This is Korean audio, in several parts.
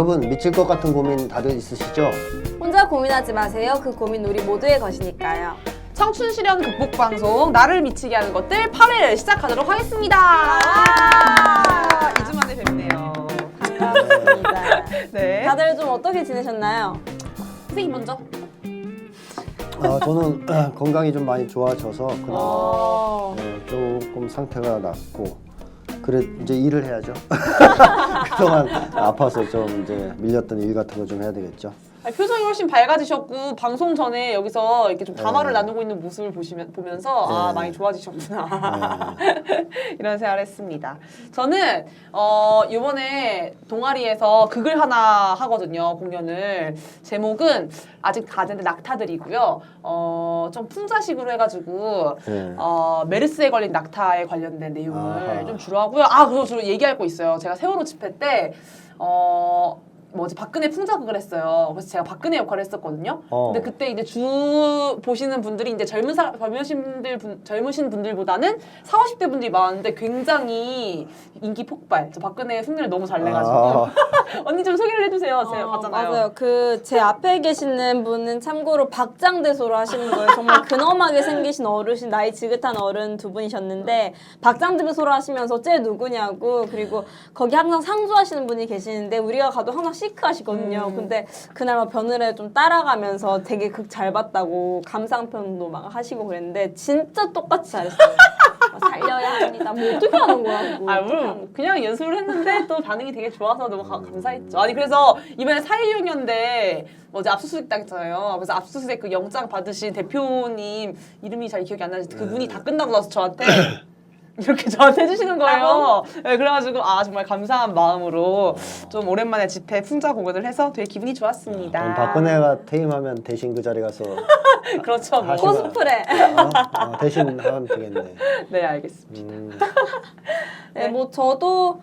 여러분 미칠 것 같은 고민 다들 있으시죠? 혼자 고민하지 마세요. 그 고민 우리 모두의 것이니까요. 청춘 실현 극복 방송 나를 미치게 하는 것들 8회 시작하도록 하겠습니다. 2주 만에 뵙네요. 반갑습니다. 네. 다들 좀 어떻게 지내셨나요? 선생님 먼저. 저는 건강이 좀 많이 좋아져서 어... 조금 상태가 낫고 그래 이제 일을 해야죠. 그동안 아파서 좀 이제 밀렸던 일 같은 거 좀 해야 되겠죠. 아니, 표정이 훨씬 밝아지셨고 방송 전에 여기서 이렇게 좀 담화를 나누고 있는 모습을 보면서 아 많이 좋아지셨구나 이런 생각을 했습니다. 저는 이번에 동아리에서 극을 하나 하거든요. 공연을 제목은 아직 다 됐는데 낙타들이고요. 좀 풍자식으로 해가지고 메르스에 걸린 낙타에 관련된 내용을 좀 주로 하고요. 그리고 저 얘기할 거 있어요. 제가 세월호 집회 때 박근혜 풍자극을 했어요. 그래서 제가 박근혜 역할을 했었거든요. 근데 그때 이제 주 보시는 분들이 이제 젊으신 분들보다는 40, 50대 분들이 많은데 굉장히 인기 폭발. 저 박근혜 흉내를 너무 잘 내가지고 언니 좀 소개를 해주세요. 제가 봤잖아요. 맞아요. 제 앞에 계시는 분은 참고로 박장대소를 하시는 거예요. 정말 근엄하게 생기신 어르신, 나이 지긋한 어른 두 분이셨는데 박장대소를 하시면서 쟤 누구냐고, 그리고 거기 항상 상주하시는 분이 계시는데 우리가 가도 항상 시크하시거든요. 근데 그날 막 며느리 좀 따라가면서 되게 극 잘 봤다고 감상평도 막 하시고 그랬는데 진짜 똑같이 잘했어요. 살려야 합니다. 뭐 어떻게 하는 거야? 물론 그냥 연습을 했는데 또 반응이 되게 좋아서 너무 감사했죠. 아니 그래서 이번에 4.16년대 압수수색 당했잖아요. 그래서 압수수색 그 영장 받으신 대표님 이름이 잘 기억이 안 나는데 그분이 다 끝나고 나서 저한테 이렇게 저한테 해주시는 거예요. 네, 그래가지고 정말 감사한 마음으로 좀 오랜만에 집회 풍자 공연을 해서 되게 기분이 좋았습니다. 박근혜가 퇴임하면 대신 그 자리 가서 그렇죠. 뭐. 코스프레. 대신 하면 되겠네. 네, 알겠습니다. 네, 뭐 저도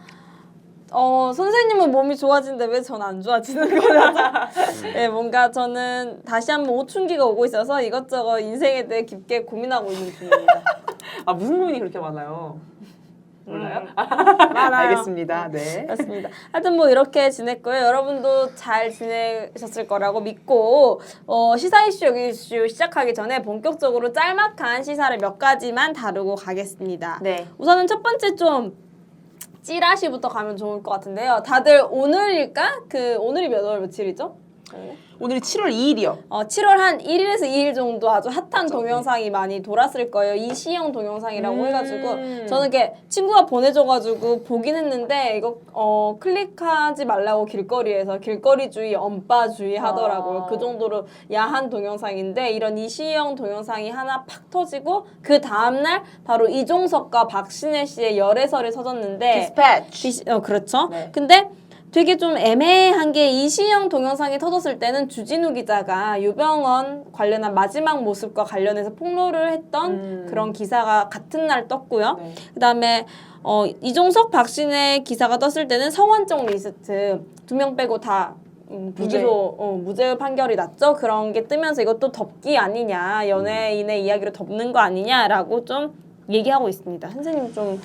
선생님은 몸이 좋아지는데 왜 전 안 좋아지는 거냐죠? 네, 뭔가 저는 다시 한번 오춘기가 오고 있어서 이것저것 인생에 대해 깊게 고민하고 있는 중입니다. 무슨 고민이 그렇게 많아요? 몰라요? 많아요. 알겠습니다. 네. 그렇습니다. 하여튼 뭐 이렇게 지냈고요. 여러분도 잘 지내셨을 거라고 믿고 시사 이슈 여기 이슈 시작하기 전에 본격적으로 짤막한 시사를 몇 가지만 다루고 가겠습니다. 네. 우선은 첫 번째 좀 찌라시부터 가면 좋을 것 같은데요. 다들 오늘일까? 오늘이 몇 월 며칠이죠? 오늘이 7월 2일이요. 7월 한 1일에서 2일 정도 아주 핫한 동영상이 많이 돌았을 거예요. 이시영 동영상이라고 해가지고 저는 이렇게 친구가 보내줘가지고 보긴 했는데 이거 클릭하지 말라고 길거리에서 길거리주의, 엄빠주의 하더라고요. 그 정도로 야한 동영상인데 이런 이시영 동영상이 하나 팍 터지고 그 다음날 바로 이종석과 박신혜 씨의 열애설이 터졌는데 디스패치. 그렇죠. 네. 근데 되게 좀 애매한 게 이시영 동영상이 터졌을 때는 주진우 기자가 유병언 관련한 마지막 모습과 관련해서 폭로를 했던 그런 기사가 같은 날 떴고요. 네. 그다음에 이종석 박신혜 기사가 떴을 때는 성완종 리스트 2명 빼고 다 무죄 판결이 났죠. 그런 게 뜨면서 이것도 덮기 아니냐, 연예인의 이야기로 덮는 거 아니냐라고 좀 얘기하고 있습니다. 선생님 좀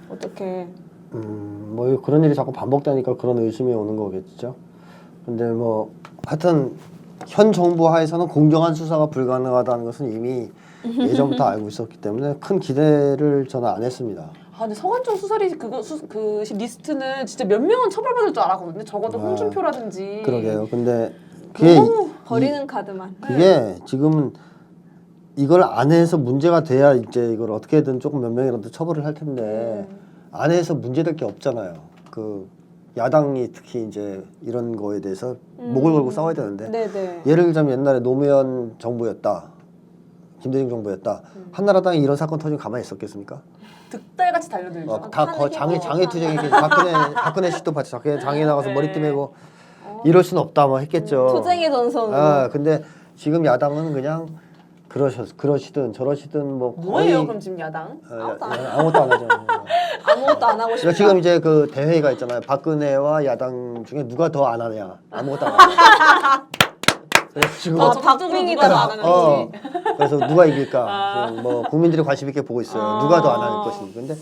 어떻게? 뭐 그런 일이 자꾸 반복되니까 그런 의심이 오는 거겠죠. 근데 뭐 하여튼 현 정부 하에서는 공정한 수사가 불가능하다는 것은 이미 예전부터 알고 있었기 때문에 큰 기대를 저는 안 했습니다. 근데 성완종 수사리 그 리스트는 진짜 몇 명은 처벌받을 줄 알았거든요. 적어도 홍준표라든지. 그러게요. 근데 그게 버리는 카드만. 그게 지금은 이걸 안 해서 문제가 돼야 이제 이걸 어떻게든 조금 몇 명이라도 처벌을 할 텐데 안 해서 문제될 게 없잖아요. 그 야당이 특히 이제 이런 거에 대해서 목을 걸고 싸워야 되는데 네네. 예를 들자면 옛날에 노무현 정부였다, 김대중 정부였다, 한나라당이 이런 사건 터지면 가만히 있었겠습니까? 득달같이 달려들죠. 다 장애 투쟁이 박근혜 씨도 같이 장애 나가서 머리띠 메고 이럴 수는 없다 뭐 했겠죠. 투쟁의 전선. 근데 지금 야당은 그냥 그러시든 저러시든 뭐 거의 뭐예요 그럼 지금 야당? 아무것도 안 하죠. 아무것도 안 하고 싶다. 그러니까 지금 이제 그 대회가 있잖아요. 박근혜와 야당 중에 누가 더 안 하냐. 아무것도 안 하냐. 그래서 지금 박빙이다. 안 하는지. 그래서 누가 이길까? 지금 뭐 국민들이 관심 있게 보고 있어요. 누가 더 안 할 것인지. 근데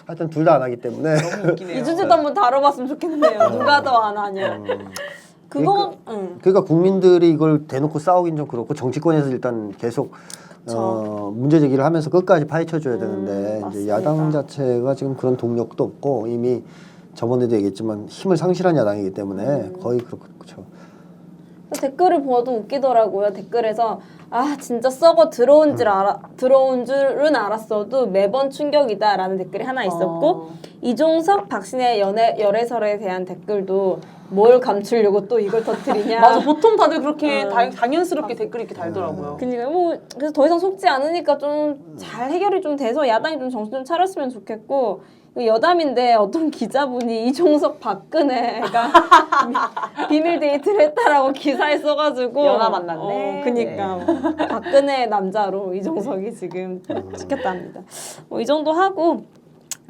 하여튼 둘 다 안 하기 때문에 너무 웃기네요. 이 주제도 한번 다뤄봤으면 좋겠네요. 누가 더 안 하냐. 그거 그러니까 국민들이 이걸 대놓고 싸우긴 좀 그렇고 정치권에서 일단 계속 문제 제기를 하면서 끝까지 파헤쳐줘야 되는데 이제 맞습니다. 야당 자체가 지금 그런 동력도 없고 이미 저번에도 얘기했지만 힘을 상실한 야당이기 때문에 거의 그렇죠. 댓글을 보아도 웃기더라고요. 댓글에서 아 진짜 썩어 들어온 줄은 알았어도 매번 충격이다라는 댓글이 하나 있었고 이종석 박신혜 열애설에 대한 댓글도 뭘 감추려고 또 이걸 터뜨리냐. 맞아, 보통 다들 그렇게 당연스럽게 댓글 이렇게 달더라고요. 그러니까 뭐 그래서 더 이상 속지 않으니까 좀 잘 해결이 좀 돼서 야당이 좀 정신 좀 차렸으면 좋겠고 여담인데 어떤 기자분이 이종석 박근혜가 비밀 데이트를 했다라고 기사에 써가지고 연하 만났네. 그니까 박근혜 남자로 이종석이 지금 찍혔답니다. 뭐 이 정도 하고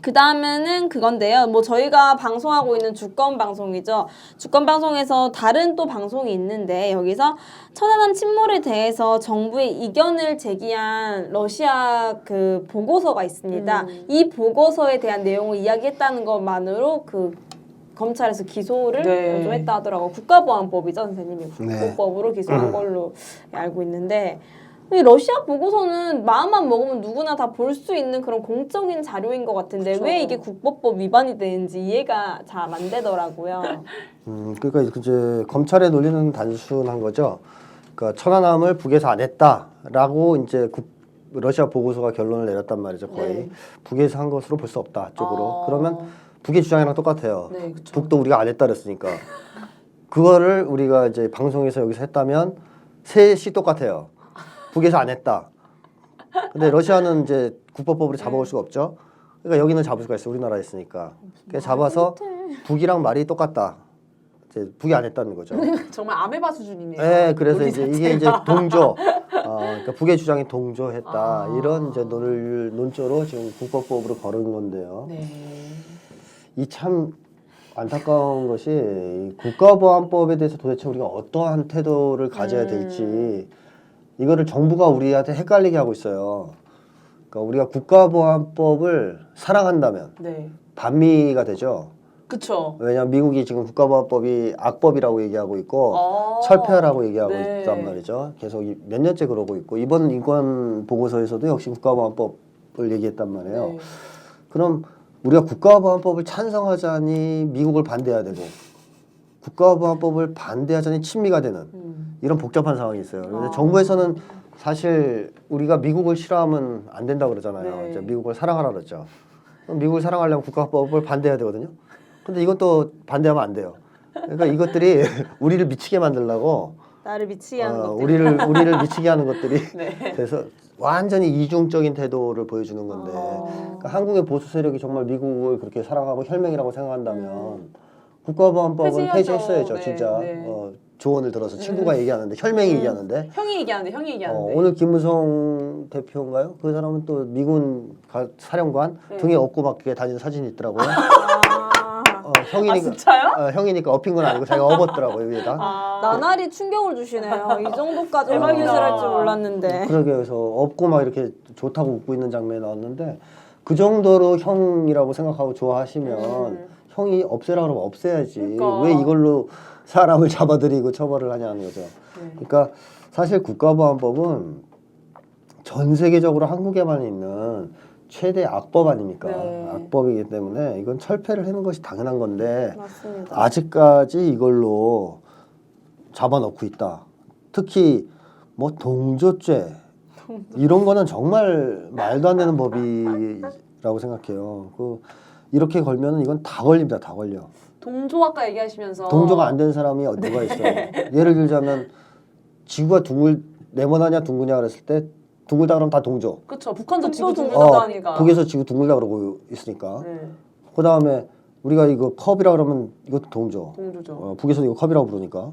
그 다음에는 그건데요. 뭐 저희가 방송하고 있는 주권 방송이죠. 주권 방송에서 다른 또 방송이 있는데 여기서 천안함 침몰에 대해서 정부의 이견을 제기한 러시아 그 보고서가 있습니다. 이 보고서에 대한 내용을 이야기했다는 것만으로 그 검찰에서 기소를 네. 좀 했다 하더라고요. 국가보안법이죠, 선생님이. 네. 국보법으로 기소한 걸로 알고 있는데 이 러시아 보고서는 마음만 먹으면 누구나 다 볼 수 있는 그런 공적인 자료인 것 같은데 그쵸. 왜 이게 국보법 위반이 되는지 이해가 잘 안 되더라고요. 그러니까 이제 검찰의 논리는 단순한 거죠. 그러니까 천안함을 북에서 안 했다라고 이제 러시아 보고서가 결론을 내렸단 말이죠. 거의 네. 북에서 한 것으로 볼 수 없다 쪽으로. 그러면 북의 주장이랑 똑같아요. 네, 그쵸. 북도 우리가 안 했다 그랬으니까 그거를 우리가 이제 방송에서 여기서 했다면 셋이 똑같아요. 북에서 안 했다. 근데 러시아는 이제 국법법으로 잡아올 수가 없죠. 그러니까 여기는 잡을 수가 있어. 우리나라에 있으니까. 그래서 잡아서 북이랑 말이 똑같다. 이제 북이 안 했다는 거죠. 정말 아메바 수준이네요. 네, 그래서 논리 이제 자체가. 이게 이제 동조. 그러니까 북의 주장이 동조했다. 이런 이제 논조로 지금 국법법으로 거는 건데요. 네. 이 참 안타까운 것이 이 국가보안법에 대해서 도대체 우리가 어떠한 태도를 가져야 될지 이거를 정부가 우리한테 헷갈리게 하고 있어요. 그러니까 우리가 국가보안법을 사랑한다면 네. 반미가 되죠. 그쵸. 왜냐하면 미국이 지금 국가보안법이 악법이라고 얘기하고 있고 철폐하라고 얘기하고 네. 있단 말이죠. 계속 몇 년째 그러고 있고 이번 인권 보고서에서도 역시 국가보안법을 얘기했단 말이에요. 네. 그럼 우리가 국가보안법을 찬성하자니 미국을 반대해야 되고 국가보안법을 반대하자니 친미가 되는 이런 복잡한 상황이 있어요. 그런데 정부에서는 사실 우리가 미국을 싫어하면 안 된다고 그러잖아요. 네. 이제 미국을 사랑하라 그러죠. 그럼 미국을 사랑하려면 국가법을 반대해야 되거든요. 근데 이것도 반대하면 안 돼요. 그러니까 이것들이 우리를 미치게 만들려고 나를 미치게 하는 것들. 우리를 미치게 하는 것들이 네. 돼서 완전히 이중적인 태도를 보여주는 건데 그러니까 한국의 보수 세력이 정말 미국을 그렇게 사랑하고 혈맹이라고 생각한다면 국가보안법은 폐지해야죠. 폐지했어야죠. 네, 진짜 네. 조언을 들어서 친구가 얘기하는데 혈맹이 얘기하는데 형이 얘기하는데. 오늘 김무성 대표인가요? 그 사람은 또 미군 사령관 등에 업고 막 이렇게 다니는 사진이 있더라고요. 형이니까 진짜요? 형이니까 업힌 건 아니고 자기가 업었더라고요 위에다. 나날이 충격을 주시네요. 이 정도까지 대박이다. 확인을 할 줄 몰랐는데. 그러게 해서 업고 막 이렇게 좋다고 웃고 있는 장면이 나왔는데 그 정도로 형이라고 생각하고 좋아하시면 형이 없애라 그러면 없애야지. 그러니까. 왜 이걸로 사람을 잡아들이고 처벌을 하냐는 거죠. 그러니까 사실 국가보안법은 전 세계적으로 한국에만 있는 최대 악법 아닙니까? 네. 악법이기 때문에 이건 철폐를 하는 것이 당연한 건데 맞습니다. 아직까지 이걸로 잡아놓고 있다. 특히 뭐 동조죄 이런 거는 정말 말도 안 되는 법이라고 생각해요. 이렇게 걸면은 이건 다 걸립니다. 다 걸려. 동조 아까 얘기하시면서 동조가 안 된 사람이 누가 있어요? 예를 들자면 지구가 네모나냐 둥그냐 그랬을 때 둥글다 그러면 다 동조. 그쵸. 북한도 지구 북도 둥글다고 하니까. 북에서 지구 둥글다 그러고 있으니까. 네. 그 다음에 우리가 이거 컵이라 그러면 이것도 동조. 동조죠. 북에서는 이거 컵이라고 부르니까.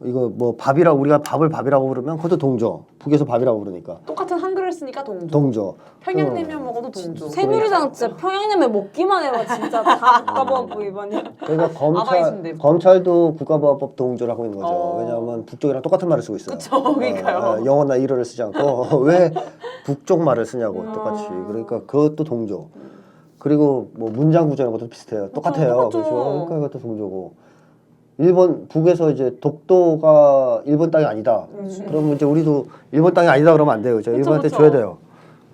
이거 뭐 밥이라고 우리가 밥을 밥이라고 부르면 그것도 동조. 북에서 밥이라고 부르니까. 똑같은 한글을 쓰니까 동조. 동조. 평양냉면 먹어도 동조. 새누리당 진짜 평양냉면 먹기만 해봐 진짜 다 국가보안법 위반이야. 그러니까 아바이신데. 검찰도 국가보안법 동조를 하고 있는 거죠. 어. 왜냐하면 북쪽이랑 똑같은 말을 쓰고 있어요. 그쵸, 그러니까요. 영어나 일어를 쓰지 않고 왜 북쪽 말을 쓰냐고 똑같이. 그러니까 그것도 동조. 그리고 뭐 문장 구조 이런 것도 비슷해요. 똑같아요. 똑같죠. 그렇죠. 그러니까 이것도 동조고. 일본 북에서 이제 독도가 일본 땅이 아니다. 그러면 이제 우리도 일본 땅이 아니다 그러면 안 돼요. 그죠? 그쵸, 일본한테 그쵸. 줘야 돼요.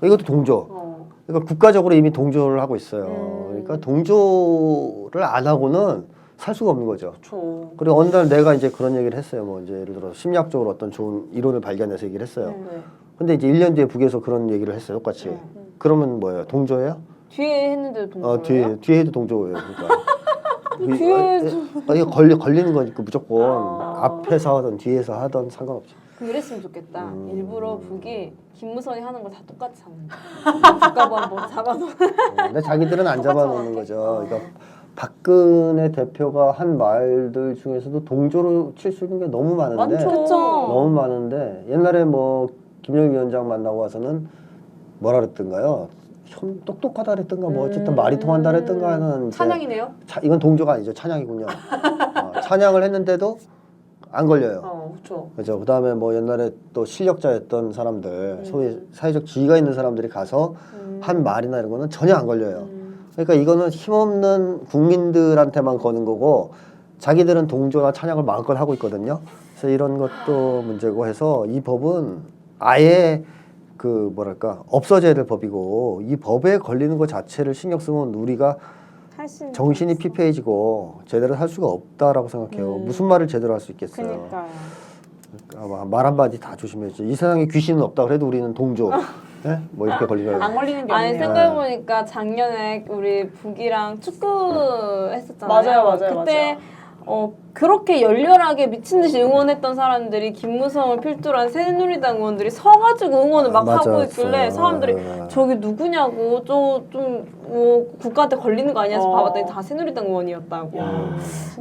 이것도 동조. 그러니까 국가적으로 이미 동조를 하고 있어요. 그러니까 동조를 안 하고는 살 수가 없는 거죠. 그렇죠. 그리고 어느 날 내가 이제 그런 얘기를 했어요. 뭐 이제 예를 들어 심리학적으로 어떤 좋은 이론을 발견해서 얘기를 했어요. 네. 근데 이제 1년 뒤에 북에서 그런 얘기를 했어요. 똑같이. 그러면 뭐예요? 동조예요? 뒤에 했는데도 동조예요? 뒤에 해도 동조예요. 그러니까. 뒤에 이거 걸리는 거니까 무조건 앞에서 하든 뒤에서 하든 상관없지. 이랬으면 좋겠다. 일부러 북이 김무성이 하는 걸 다 똑같이 하는 거야. 국가부 한번 잡아놓은. 근데 자기들은 안 잡아놓는 거죠. 그러니까 박근혜 대표가 한 말들 중에서도 동조로 칠 수 있는 게 너무 많은데 많죠. 너무 많은데 옛날에 뭐 김영일 위원장 만나고 와서는 뭐라 그랬던가요? 좀 똑똑하다 그랬던가 뭐 어쨌든 말이 통한다 그랬던가 하는 이제 찬양이네요. 이건 동조가 아니죠. 찬양이군요. 찬양을 했는데도 안 걸려요. 그렇죠. 그죠. 그다음에 뭐 옛날에 또 실력자였던 사람들, 소위 사회적 지위가 있는 사람들이 가서 한 말이나 이런 거는 전혀 안 걸려요. 그러니까 이거는 힘없는 국민들한테만 거는 거고 자기들은 동조나 찬양을 마음껏 하고 있거든요. 그래서 이런 것도 문제고 해서 이 법은 아예 그 뭐랄까 없어져야 될 법이고 이 법에 걸리는 것 자체를 신경 쓰면 우리가 할수 정신이 피폐해지고 제대로 할 수가 없다라고 생각해요. 무슨 말을 제대로 할 수 있겠어요. 그러니까요. 그러니까 말 한마디 다 조심해야지. 이 세상에 귀신은 없다 그래도 우리는 동조. 네? 뭐 이렇게 걸리면 안 걸리는 게 아니 없네요. 생각해보니까 작년에 우리 북이랑 축구 했었잖아요. 맞아요. 그때 그렇게 열렬하게 미친 듯이 응원했던 사람들이 김무성을 필두로 한 새누리당 의원들이 서가지고 응원을 막 하고 맞았어요. 있길래 사람들이 저기 누구냐고 좀뭐 국가한테 걸리는 거 아니야 해서 봐봤더니 다 새누리당 의원이었다고.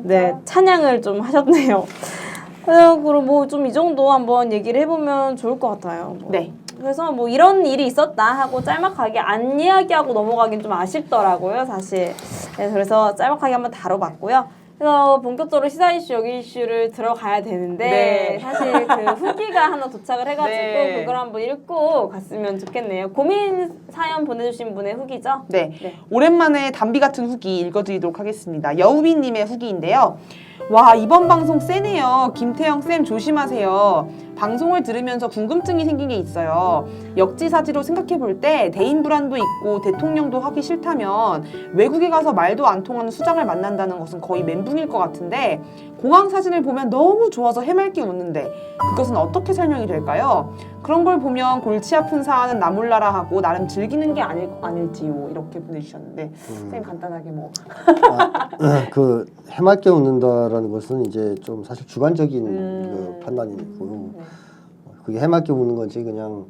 네, 찬양을 좀 하셨네요. 그리고 뭐 좀 이 정도 한번 얘기를 해보면 좋을 것 같아요. 뭐. 네. 그래서 뭐 이런 일이 있었다 하고 짤막하게 안 이야기하고 넘어가긴 좀 아쉽더라고요, 사실. 네, 그래서 짤막하게 한번 다뤄봤고요. 그래서 본격적으로 시사 이슈, 여기 이슈를 들어가야 되는데 네. 사실 그 후기가 하나 도착을 해가지고 네. 그걸 한번 읽고 갔으면 좋겠네요. 고민 사연 보내주신 분의 후기죠? 네. 네. 오랜만에 담비 같은 후기 읽어드리도록 하겠습니다. 여우비님의 후기인데요. 와, 이번 방송 세네요. 김태형 쌤 조심하세요. 방송을 들으면서 궁금증이 생긴 게 있어요. 역지사지로 생각해 볼 때 대인 불안도 있고 대통령도 하기 싫다면 외국에 가서 말도 안 통하는 수장을 만난다는 것은 거의 멘붕일 것 같은데 공항 사진을 보면 너무 좋아서 해맑게 웃는데 그것은 어떻게 설명이 될까요? 그런 걸 보면 골치 아픈 사안은 나 몰라라 하고 나름 즐기는 게 아닐지요. 이렇게 보내주셨는데 쌤 간단하게 뭐 그 해맑게 웃는다라는 것은 이제 좀 사실 주관적인 그 판단이고 그게 해맑게 웃는 건지 그냥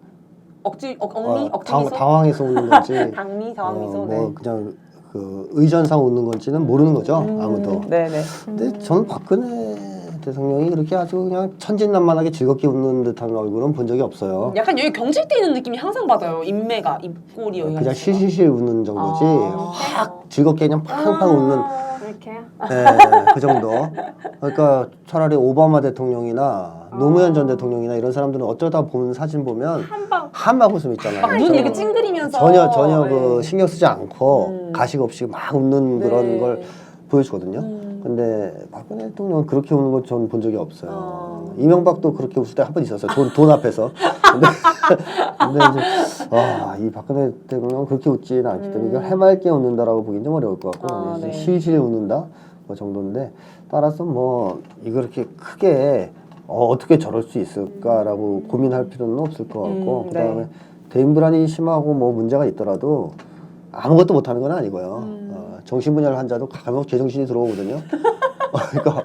억지 미소 당황해서 웃는 건지 당미 당미소 뭐 그냥 그 의전상 웃는 건지는 모르는 거죠. 아무도. 네네. 근데 저는 박근혜 대통령이 그렇게 아주 그냥 천진난만하게 즐겁게 웃는 듯한 얼굴은 본 적이 없어요. 약간 여기 경직돼 있는 느낌이 항상 받아요. 인매가 입꼬리 여기가 그냥 실실실 웃는 정도지 확 즐겁게 그냥 팡팡 웃는 이렇게 그 정도. 그러니까 차라리 오바마 대통령이나 노무현 전 대통령이나 이런 사람들은 어쩌다 보는 사진 보면 한방 웃음 있잖아요. 막 눈 이렇게 찡그리면서 전혀 그 네. 신경 쓰지 않고 가식 없이 막 웃는 그런 네. 걸 보여주거든요. 근데 박근혜 대통령은 그렇게 우는 건 전 본 적이 없어요. 이명박도 그렇게 웃을 때 한 번 있었어요. 돈 앞에서. 근데 이제 이 박근혜 대통령은 그렇게 웃지는 않기 때문에 이걸 해맑게 웃는다라고 보기는 좀 어려울 것 같고 네. 실실 웃는다 그 정도인데 따라서 뭐 이거 이렇게 크게 어떻게 저럴 수 있을까라고 고민할 필요는 없을 것 같고 그다음에 네. 대인 불안이 심하고 뭐 문제가 있더라도 아무것도 못하는 건 아니고요. 정신분열 환자도 가끔 제정신이 들어오거든요. 그러니까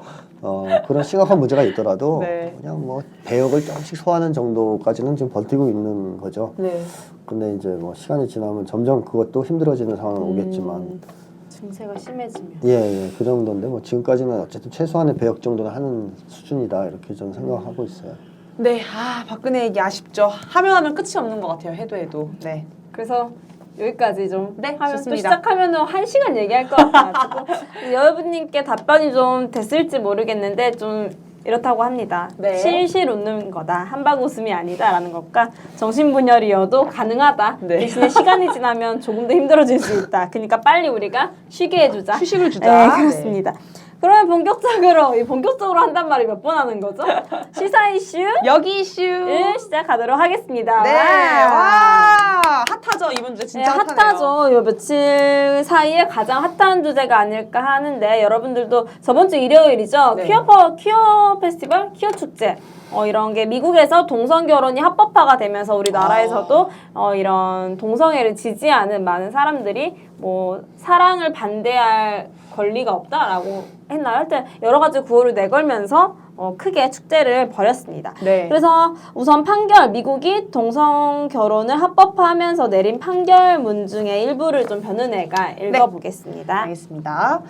그런 심각한 문제가 있더라도 네. 그냥 뭐 배역을 조금씩 소화하는 정도까지는 지금 버티고 있는 거죠. 네. 근데 이제 뭐 시간이 지나면 점점 그것도 힘들어지는 상황은 오겠지만 증세가 심해지면 그 정도인데 뭐 지금까지는 어쨌든 최소한의 배역 정도는 하는 수준이다 이렇게 저는 생각하고 있어요. 네, 박근혜 얘기 아쉽죠. 하면 끝이 없는 것 같아요. 해도. 네. 그래서 여기까지 좀 네, 하면 또 좋습니다. 시작하면은 1시간 얘기할 것 같아가지고 여러분님께 답변이 좀 됐을지 모르겠는데 좀 이렇다고 합니다. 네. 실실 웃는 거다. 한박 웃음이 아니다라는 것과 정신분열이어도 가능하다. 네. 대신에 시간이 지나면 조금 더 힘들어질 수 있다. 그러니까 빨리 우리가 쉬게 해주자. 휴식을 주자. 네, 그렇습니다. 그러면 본격적으로 한단 말이 몇 번 하는 거죠? 시사 이슈를 여기 이슈. 시작하도록 하겠습니다. 네. 와. 핫하죠. 이번 주제 진짜 네, 핫하네요. 핫하죠. 요 며칠 사이에 가장 핫한 주제가 아닐까 하는데 여러분들도 저번 주 일요일이죠. 네. 퀴어 페스티벌, 퀴어 축제. 이런 게 미국에서 동성 결혼이 합법화가 되면서 우리나라에서도 이런 동성애를 지지하는 많은 사람들이 뭐 사랑을 반대할 권리가 없다라고 했나요? 하여튼 여러 가지 구호를 내걸면서 크게 축제를 벌였습니다. 네. 그래서 우선 미국이 동성 결혼을 합법화하면서 내린 판결문 중에 일부를 좀 변은혜가 읽어보겠습니다. 알겠습니다.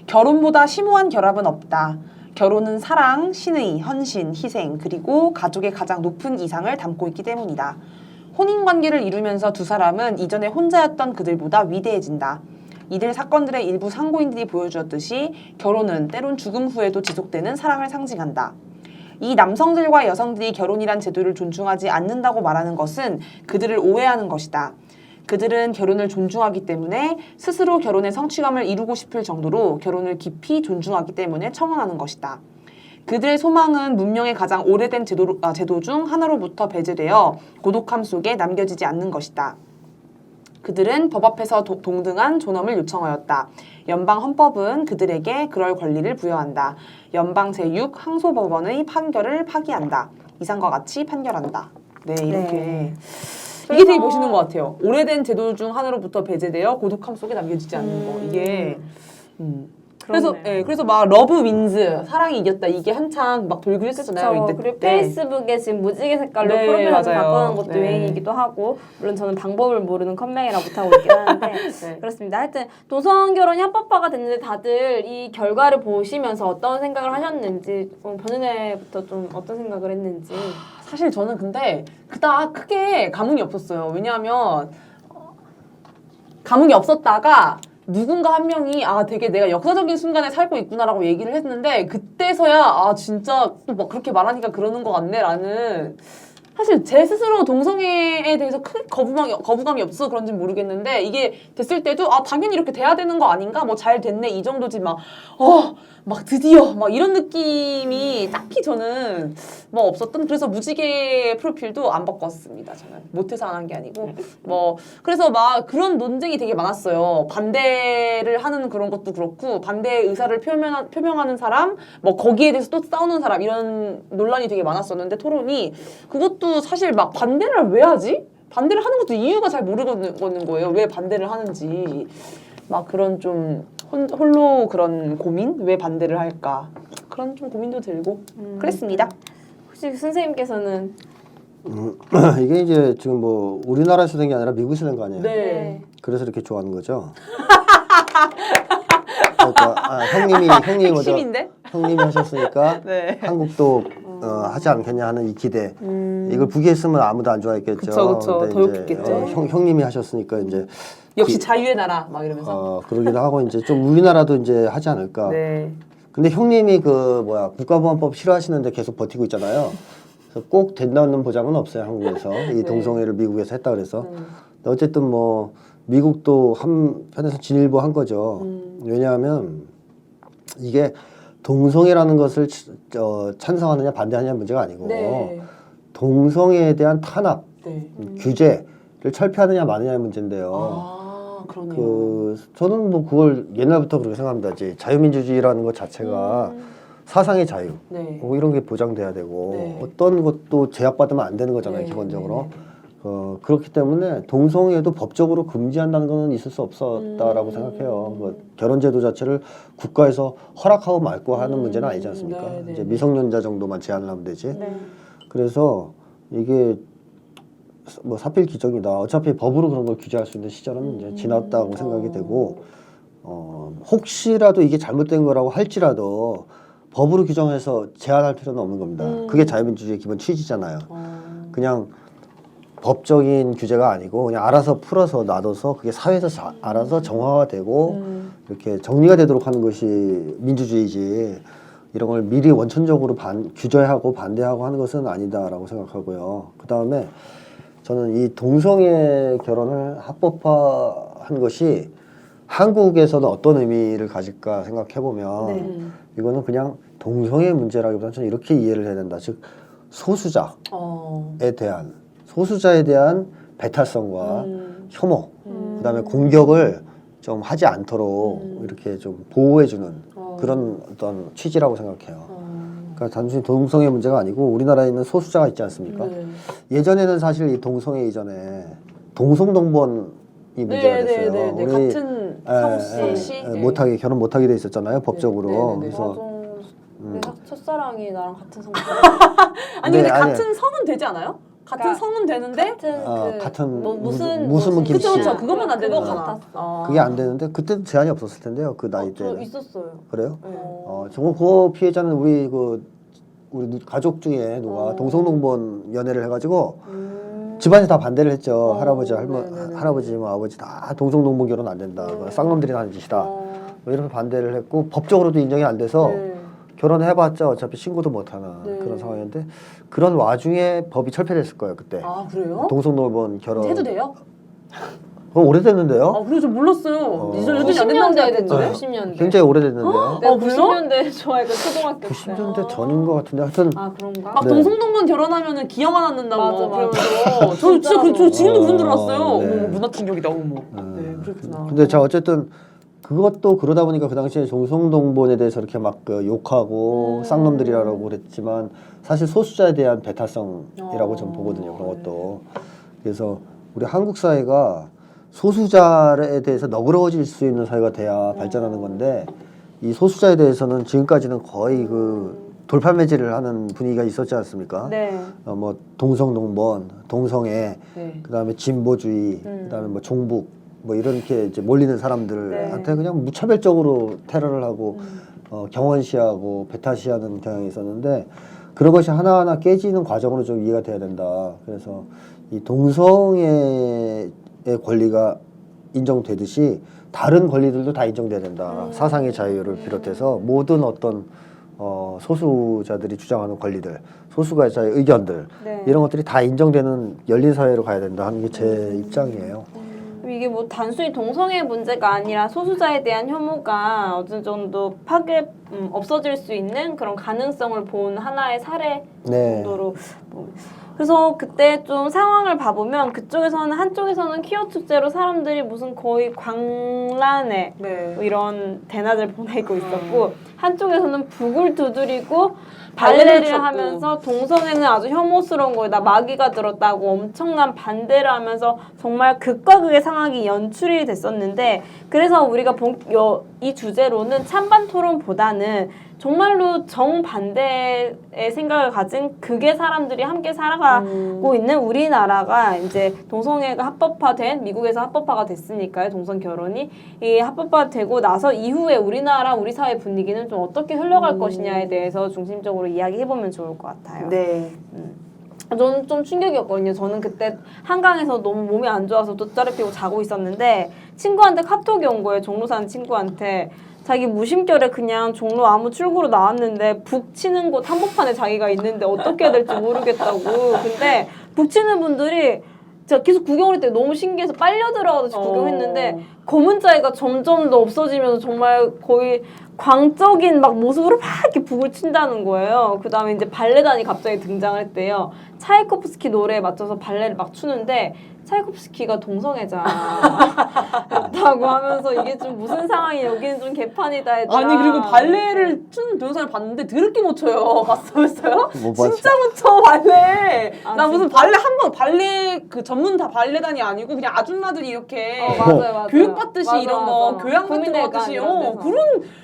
결혼보다 심오한 결합은 없다. 결혼은 사랑, 신의, 헌신, 희생, 그리고 가족의 가장 높은 이상을 담고 있기 때문이다. 혼인관계를 이루면서 두 사람은 이전에 혼자였던 그들보다 위대해진다. 이들 사건들의 일부 상고인들이 보여주었듯이 결혼은 때론 죽음 후에도 지속되는 사랑을 상징한다. 이 남성들과 여성들이 결혼이란 제도를 존중하지 않는다고 말하는 것은 그들을 오해하는 것이다. 그들은 결혼을 존중하기 때문에 스스로 결혼의 성취감을 이루고 싶을 정도로 결혼을 깊이 존중하기 때문에 청원하는 것이다. 그들의 소망은 문명의 가장 오래된 제도 중 하나로부터 배제되어 고독함 속에 남겨지지 않는 것이다. 그들은 법 앞에서 동등한 존엄을 요청하였다. 연방 헌법은 그들에게 그럴 권리를 부여한다. 연방 제6 항소법원의 판결을 파기한다. 이상과 같이 판결한다. 네, 이렇게. 네. 이게 되게 멋있는 것 같아요. 오래된 제도 중 하나로부터 배제되어 고독함 속에 남겨지지 않는 거. 이게. 그래서 그렇네요. 그래서 막 러브 윈즈 사랑이 이겼다 이게 한창 막 돌고 했었잖아요. 이때 그리고 때. 페이스북에 지금 무지개 색깔로 네, 프로필을 맞아요. 바꾸는 것도 네. 유행이기도 하고 물론 저는 방법을 모르는 컴맹이라 못하고 있긴 하는데 네. 그렇습니다. 하여튼 동성 결혼이 합법화가 됐는데 다들 이 결과를 보시면서 어떤 생각을 하셨는지 변은혜부터 좀 어떤 생각을 했는지. 사실 저는 근데 그닥 크게 감흥이 없었어요. 왜냐하면 감흥이 없었다가 누군가 한 명이 되게 내가 역사적인 순간에 살고 있구나라고 얘기를 했는데 그때서야 진짜 또 막 그렇게 말하니까 그러는 것 같네라는 사실 제 스스로 동성애에 대해서 크게 거부감이 없어서 그런지 모르겠는데 이게 됐을 때도 당연히 이렇게 돼야 되는 거 아닌가 뭐 잘 됐네 이 정도지 막 드디어 막 이런 느낌이 딱히 저는 뭐 없었던 그래서 무지개 프로필도 안 바꿨습니다. 저는 못해서 안 한 게 아니고 뭐 그래서 막 그런 논쟁이 되게 많았어요. 반대를 하는 그런 것도 그렇고 반대의 의사를 표명하는 사람 뭐 거기에 대해서 또 싸우는 사람 이런 논란이 되게 많았었는데 토론이 그것도 사실 막 반대를 왜 하지? 반대를 하는 것도 이유가 잘 모르겠는 거예요. 왜 반대를 하는지 막 그런 좀 홀로 그런 고민? 왜 반대를 할까? 그런 좀 고민도 들고 그랬습니다. 혹시 선생님께서는 이게 이제 지금 뭐 우리나라에서 된 게 아니라 미국에서 된 거 아니에요? 네. 그래서 이렇게 좋아하는 거죠. 그러니까 형님이 먼저 핵심인데? 형님이 하셨으니까 네. 한국도 하지 않겠냐 하는 이 기대. 이걸 북이했으면 아무도 안 좋아했겠죠. 그쵸. 근데 더 이제, 욕했겠죠. 형님이 하셨으니까 이제 역시 자유의 나라 막 이러면서. 그러기도 하고 이제 좀 우리나라도 이제 하지 않을까. 네. 근데 형님이 국가보안법 싫어하시는데 계속 버티고 있잖아요. 그래서 꼭 된다는 보장은 없어요, 한국에서. 이 동성애를 미국에서 했다 그래서. 근데 어쨌든 뭐 미국도 한편에서 진일보한 거죠. 왜냐하면 이게 동성애라는 것을 찬성하느냐 반대하느냐 문제가 아니고 네. 동성애에 대한 탄압, 네. 규제를 철폐하느냐 마느냐의 문제인데요. 그러네요. 저는 뭐 그걸 옛날부터 그렇게 생각합니다. 이제 자유민주주의라는 것 자체가 사상의 자유, 네. 이런 게 보장돼야 되고 네. 어떤 것도 제약받으면 안 되는 거잖아요, 네. 기본적으로. 네. 그렇기 때문에 동성애도 법적으로 금지한다는 것은 있을 수 없었다라고 생각해요. 결혼제도 자체를 국가에서 허락하고 말고 하는 문제는 아니지 않습니까? 네, 네, 이제 네. 미성년자 정도만 제한을 하면 되지. 네. 그래서 이게 뭐 사필 규정이다. 어차피 법으로 그런 걸 규제할 수 있는 시절은 이제 지났다고 생각이 되고, 혹시라도 이게 잘못된 거라고 할지라도 법으로 규정해서 제한할 필요는 없는 겁니다. 그게 자유민주주의의 기본 취지잖아요. 그냥 법적인 규제가 아니고 그냥 알아서 풀어서 놔둬서 그게 사회에서 알아서 정화가 되고 이렇게 정리가 되도록 하는 것이 민주주의지. 이런 걸 미리 원천적으로 규제하고 반대하고 하는 것은 아니다라고 생각하고요. 그 다음에 저는 이 동성애 결혼을 합법화한 것이 한국에서는 어떤 의미를 가질까 생각해보면 네. 이거는 그냥 동성애 문제라기보다는 저는 이렇게 이해를 해야 된다. 즉 소수자에 대한 배타성과 혐오, 그다음에 공격을 좀 하지 않도록 이렇게 좀 보호해주는 그런 어떤 취지라고 생각해요. 그러니까 단순히 동성애 문제가 아니고 우리나라에 있는 소수자가 있지 않습니까? 네. 예전에는 사실 이 동성애 이전에 동성동본이 문제가 됐어요. 네. 우리 같은 성씨 못하게 결혼 못하게 돼 있었잖아요, 법적으로. 네. 그래서 내 첫사랑이 나랑 같은 성격. 아니 근데 네, 아니. 같은 성은 되지 않아요? 같은 그러니까 성은 되는데 같은 뭐 무슨 김씨. 그쵸 그거만 안 되는 그거 거잖아. 같았어. 그게 안 되는데 그때도 제한이 없었을 텐데요, 그 나이 저 때는. 있었어요. 그래요? 네. 정말 그 피해자는 우리 가족 중에 누가 동성동본 연애를 해가지고 집안에서 다 반대를 했죠. 할아버지, 할아버지, 뭐 아버지 다 동성동본 결혼 안 된다. 그거 쌍놈들이 하는 짓이다. 뭐 이렇게 반대를 했고 법적으로도 인정이 안 돼서 결혼해봤자 어차피 신고도 못하는 그런 상황이었는데 그런 와중에 법이 철폐됐을 거예요 그때. 아 그래요? 동성동본 결혼. 해도 돼요? 그거 오래됐는데요? 아 그래 저 몰랐어요. 이전 여전히 안 90년대에 된다고 됐죠. 생각했는데. 90년대. 굉장히 오래됐는데요. 내가 그래요? 90년대 좋아했고 초등학교 때. 90년대 전인 것 같은데 하여튼 아 그런가? 막 네. 동성동본 결혼하면은 기억 안 남는다고 맞아. 그러면서 저 진짜 저 지금도 그런 줄 알았어요. 네. 어머 문화 충격이다 어머. 네 그렇구나. 근데 자 어쨌든 그것도 그러다 보니까 그 당시에 동성동본에 대해서 이렇게 막 욕하고 쌍놈들이라고 그랬지만 사실 소수자에 대한 배타성이라고 좀 보거든요. 그런 것도. 그래서 우리 한국 사회가 소수자에 대해서 너그러워질 수 있는 사회가 돼야 발전하는 건데 이 소수자에 대해서는 지금까지는 거의 그 돌팔매질을 하는 분위기가 있었지 않습니까? 네. 뭐 동성동본, 동성애, 네. 그다음에 진보주의, 그다음에 뭐 종북 뭐 이렇게 이제 몰리는 사람들한테 네. 그냥 무차별적으로 테러를 하고 경원시하고 배타시하는 경향이 있었는데 그런 것이 하나하나 깨지는 과정으로 좀 이해가 돼야 된다. 그래서 이 동성애의 권리가 인정되듯이 다른 권리들도 다 인정돼야 된다. 사상의 자유를 비롯해서 모든 어떤 소수자들이 주장하는 권리들, 소수자의 의견들 네. 이런 것들이 다 인정되는 열린 사회로 가야 된다 하는 게 제 입장이에요. 이게 뭐 단순히 동성애 문제가 아니라 소수자에 대한 혐오가 어느 정도 없어질 수 있는 그런 가능성을 본 하나의 사례 네. 정도로. 그래서 그때 좀 상황을 봐보면 한쪽에서는 퀴어 축제로 사람들이 무슨 거의 광란에 네. 뭐 이런 대낮을 보내고 있었고 한쪽에서는 북을 두드리고 발레를 췄고. 하면서 동성애는 아주 혐오스러운 거에다 마귀가 들었다고 엄청난 반대를 하면서 정말 극과 극의 상황이 연출이 됐었는데 그래서 우리가 이 주제로는 찬반 토론보다는 정말로 정반대의 생각을 가진 극의 사람들이 함께 살아가고 있는 우리나라가 이제 동성애가 미국에서 합법화가 됐으니까요. 동성 결혼이 이 합법화되고 나서 이후에 우리 사회 분위기는 좀 어떻게 흘러갈 것이냐에 대해서 중심적으로 이야기해보면 좋을 것 같아요. 네. 저는 좀 충격이었거든요. 저는 그때 한강에서 너무 몸이 안 좋아서 돗자리 피고 자고 있었는데 친구한테 카톡이 온 거예요. 종로 사는 친구한테. 자기 무심결에 그냥 종로 아무 출구로 나왔는데 북 치는 곳 한복판에 자기가 있는데 어떻게 해야 될지 모르겠다고. 근데 북 치는 분들이 제가 계속 구경을 했더니 너무 신기해서 빨려 들어가서 구경했는데 검은 자위가 점점 더 없어지면서 정말 거의 광적인 막 모습으로 막 이렇게 북을 친다는 거예요. 그 다음에 이제 발레단이 갑자기 등장을 했대요. 차이코프스키 노래에 맞춰서 발레를 막 추는데 차이코프스키가 동성애자였다고 하면서 이게 좀 무슨 상황이 여기는 좀 개판이다 했더라. 아니 그리고 발레를 추는 동영상을 봤는데 더럽게 못 춰요. 봤어요? 못 봤어요. 진짜 못 춰 발레. 아, 나 무슨 진짜? 발레 그 전문 다 발레단이 아니고 그냥 아줌마들이 이렇게 맞아요. 교육받듯이 맞아, 이런 거 맞아. 교양 같은 거 국민회관 같듯이 이런 데서.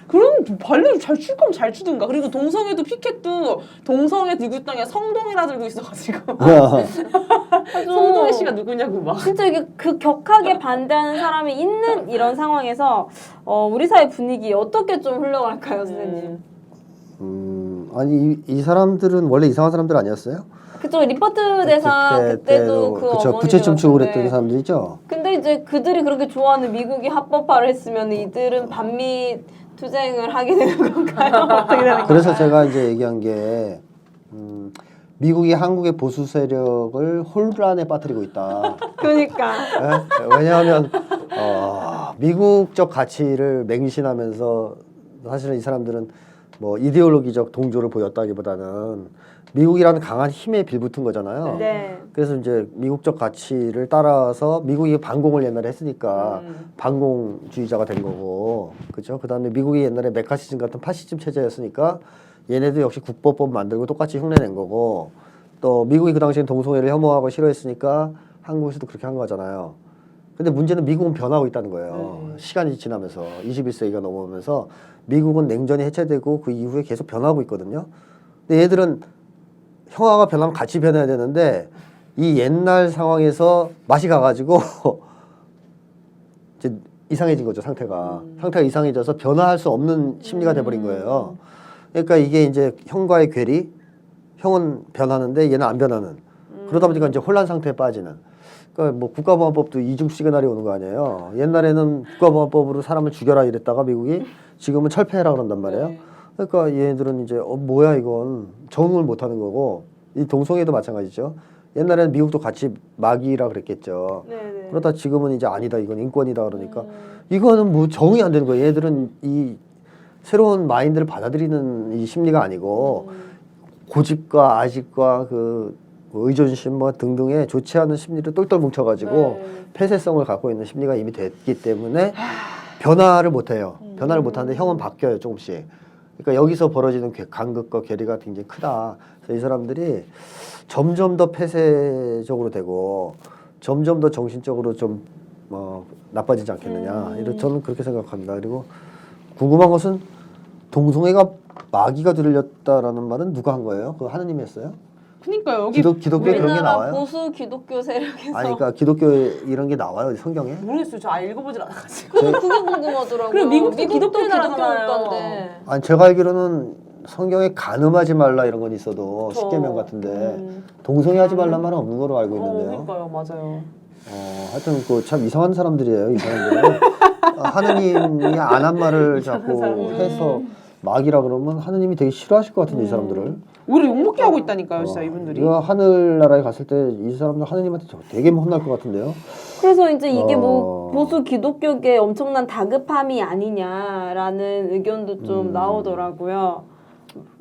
그런 발레를 잘 출 거면 잘 추든가. 그리고 동성애도 피켓도 동성애 들고 있던 게 성동이라 들고 있어가지고 성동애 씨가 누구냐고 막. 진짜 이게 그 격하게 반대하는 사람이 있는 이런 상황에서 우리 사회 분위기 어떻게 좀 흘러갈까요, 선생님? 아니 이 사람들은 원래 이상한 사람들 아니었어요? 그쪽 리퍼트 대상 그때도 그 그쵸, 어머니 부채 춤추고 들었는데. 그랬던 사람들이죠. 근데 이제 그들이 그렇게 좋아하는 미국이 합법화를 했으면 이들은 반미 투쟁을 하게 되는 건가요? 어떻게 되는 건가요? 그래서 제가 이제 얘기한 게 미국이 한국의 보수 세력을 혼란에 빠뜨리고 있다. 그러니까 예? 왜냐하면 미국적 가치를 맹신하면서 사실은 이 사람들은 뭐 이데올로기적 동조를 보였다기보다는 미국이라는 강한 힘에 빌붙은 거잖아요. 네. 그래서 이제 미국적 가치를 따라서 미국이 반공을 옛날에 했으니까 반공주의자가 된 거고, 그렇죠? 그다음에 미국이 옛날에 메카시즘 같은 파시즘 체제였으니까 얘네도 역시 국보법 만들고 똑같이 흉내낸 거고, 또 미국이 그 당시엔 동성애를 혐오하고 싫어했으니까 한국에서도 그렇게 한 거잖아요. 근데 문제는 미국은 변하고 있다는 거예요. 시간이 지나면서 21세기가 넘어오면서 미국은 냉전이 해체되고 그 이후에 계속 변하고 있거든요. 근데 얘들은 형아가 변하면 같이 변해야 되는데 이 옛날 상황에서 맛이 가가지고 이제 이상해진 거죠, 상태가. 상태가 이상해져서 변화할 수 없는 심리가 돼버린 거예요. 그러니까 이게 이제 형과의 괴리, 형은 변하는데 얘는 안 변하는. 그러다 보니까 이제 혼란 상태에 빠지는. 그러니까 뭐 국가보안법도 이중 시그널이 오는 거 아니에요. 옛날에는 국가보안법으로 사람을 죽여라 이랬다가 미국이 지금은 철폐해라 그런단 말이에요. 그러니까 얘네들은 이제 뭐야 이건 적응을 못하는 거고, 이 동성애도 마찬가지죠. 옛날에는 미국도 같이 마귀라 그랬겠죠. 네네. 그러다 지금은 이제 아니다 이건 인권이다 그러니까 이거는 뭐 적응이 안 되는 거예요. 얘들은 이 새로운 마인드를 받아들이는 이 심리가 아니고 고집과 아집과 그 의존심 뭐 등등의 좋지 않은 심리를 똘똘 뭉쳐가지고 폐쇄성을 갖고 있는 심리가 이미 됐기 때문에 변화를 못해요. 변화를 못하는데 형은 바뀌어요 조금씩. 그러니까 여기서 벌어지는 간극과 괴리가 굉장히 크다. 그래서 이 사람들이 점점 더 폐쇄적으로 되고 점점 더 정신적으로 좀 나빠지지 않겠느냐. 저는 그렇게 생각합니다. 그리고 궁금한 것은 동성애가 마귀가 들렸다라는 말은 누가 한 거예요? 그거 하느님이 했어요? 그니까요. 여기 기독교에 그런 게 우리나라 나와요? 보수 기독교 세력에서 아니 그러니까 기독교에 이런 게 나와요 성경에? 모르겠어요. 저 아예 읽어보질 않아가지고. 저도 그게 궁금하더라고요. 그리고 미국도 미국도 기독교 나라잖아요. 국가인데. 아니 제가 알기로는 성경에 간음하지 말라 이런 건 있어도 그쵸. 십계명 같은데 동성애 하지 말란 말은 없는 거로 알고 있는데요. 그러니까요. 맞아요. 하여튼 그 참 이상한 사람들이에요. 이 사람들은 하느님이 안 한 말을 자꾸 해서 마귀라 그러면 하느님이 되게 싫어하실 것 같은데 이 사람들을. 오히려 욕먹게 하고 있다니까요. 진짜 이분들이. 이거 하늘나라에 갔을 때 이 사람들 하느님한테 되게 혼날 것 같은데요. 그래서 이제 이게 뭐 보수 기독교계 엄청난 다급함이 아니냐라는 의견도 좀 나오더라고요.